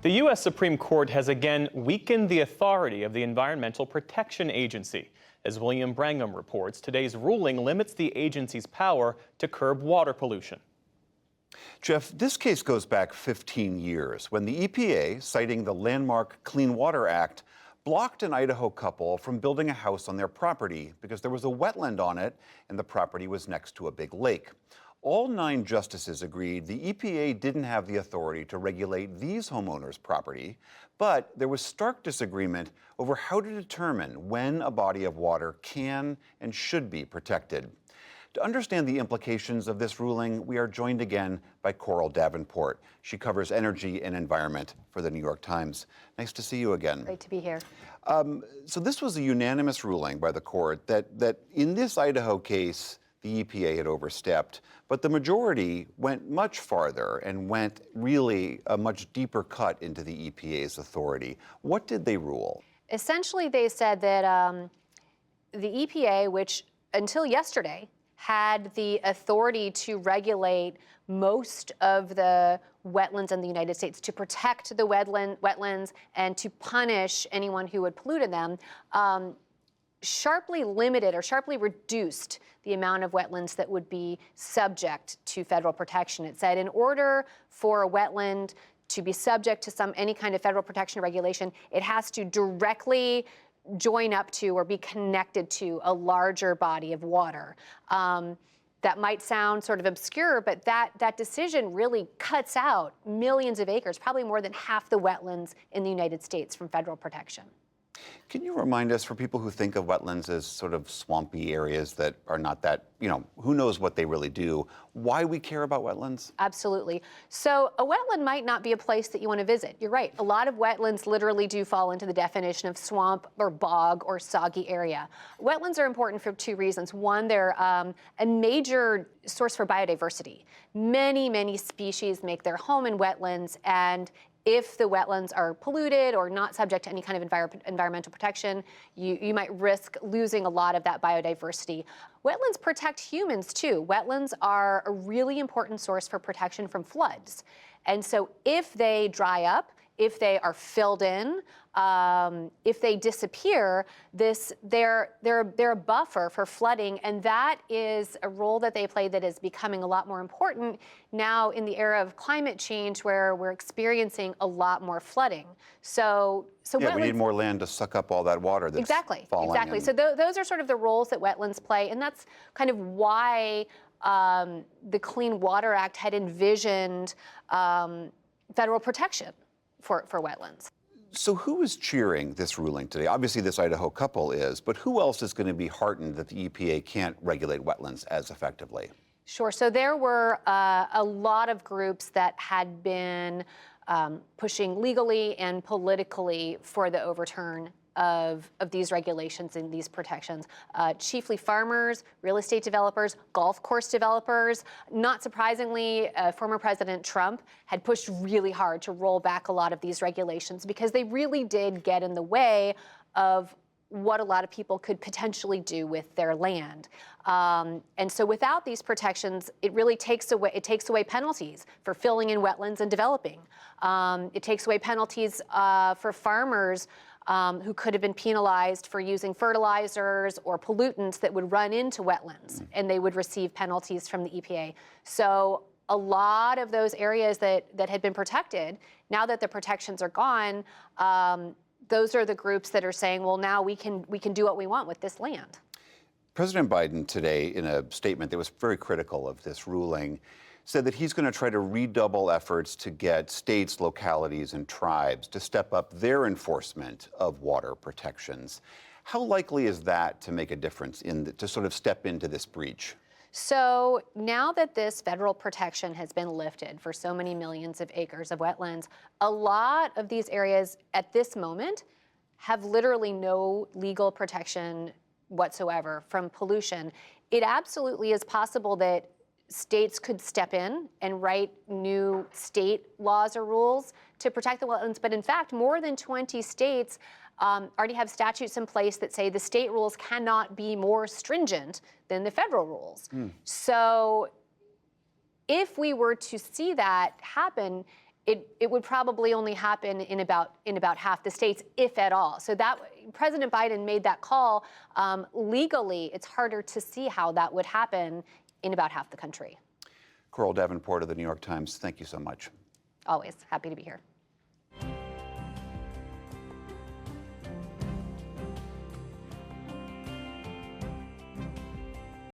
The U.S. Supreme Court has again weakened the authority of the Environmental Protection Agency. As William Brangham reports, today's ruling limits the agency's power to curb water pollution. Jeff, this case goes back 15 years when the EPA, citing the landmark Clean Water Act, blocked an Idaho couple from building a house on their property because there was a wetland on it and the property was next to a big lake. All 9 justices agreed the EPA didn't have the authority to regulate these homeowners' property, but there was stark disagreement over how to determine when a body of water can and should be protected. To understand the implications of this ruling, we are joined again by Coral Davenport. She covers energy and environment for the New York Times. Nice to see you again. Great to be here. So this was a unanimous ruling by the court that in this Idaho case, the EPA had overstepped, but the majority went much farther and went really a much deeper cut into the EPA's authority. What did they rule? Essentially, they said that the EPA, which until yesterday had the authority to regulate most of the wetlands in the United States, to protect the wetlands and to punish anyone who had polluted them, sharply limited or sharply reduced the amount of wetlands that would be subject to federal protection. It said in order for a wetland to be subject to any kind of federal protection regulation, it has to directly join up to or be connected to a larger body of water. That might sound sort of obscure, but that decision really cuts out millions of acres, probably more than half the wetlands in the United States from federal protection. Can you remind us, for people who think of wetlands as sort of swampy areas that are not that, who knows what they really do, why we care about wetlands? Absolutely. So a wetland might not be a place that you want to visit. You're right. A lot of wetlands literally do fall into the definition of swamp or bog or soggy area. Wetlands are important for 2 reasons. One, they're a major source for biodiversity. Many, many species make their home in wetlands, and if the wetlands are polluted or not subject to any kind of environmental protection, you might risk losing a lot of that biodiversity. Wetlands protect humans too. Wetlands are a really important source for protection from floods. And so if they dry up, if they are filled in, if they disappear, they're a buffer for flooding, and that is a role that they play that is becoming a lot more important now in the era of climate change, where we're experiencing a lot more flooding. So yeah, wetlands, we need more land to suck up all that water that's falling. Exactly. So those are sort of the roles that wetlands play, and that's kind of why the Clean Water Act had envisioned federal protection for wetlands. So who is cheering this ruling today? Obviously, this Idaho couple is, but who else is going to be heartened that the EPA can't regulate wetlands as effectively? Sure. So there were a lot of groups that had been pushing legally and politically for the overturn of these regulations and these protections. Chiefly farmers, real estate developers, golf course developers. Not surprisingly, former President Trump had pushed really hard to roll back a lot of these regulations because they really did get in the way of what a lot of people could potentially do with their land. And so without these protections, it really takes away penalties for filling in wetlands and developing. It takes away penalties for farmers who could have been penalized for using fertilizers or pollutants that would run into wetlands, and they would receive penalties from the EPA. So a lot of those areas that had been protected, now that the protections are gone, those are the groups that are saying, well, now we can do what we want with this land. President Biden today, in a statement that was very critical of this ruling, said that he's going to try to redouble efforts to get states, localities, and tribes to step up their enforcement of water protections. How likely is that to make a difference to sort of step into this breach? So now that this federal protection has been lifted for so many millions of acres of wetlands, a lot of these areas at this moment have literally no legal protection whatsoever from pollution. It absolutely is possible that states could step in and write new state laws or rules to protect the wetlands. But in fact, more than 20 states already have statutes in place that say the state rules cannot be more stringent than the federal rules. So if we were to see that happen, it would probably only happen in about half the states, if at all. So that President Biden made that call. Legally, it's harder to see how that would happen in about half the country. Coral Davenport of the New York Times, thank you so much. Always happy to be here.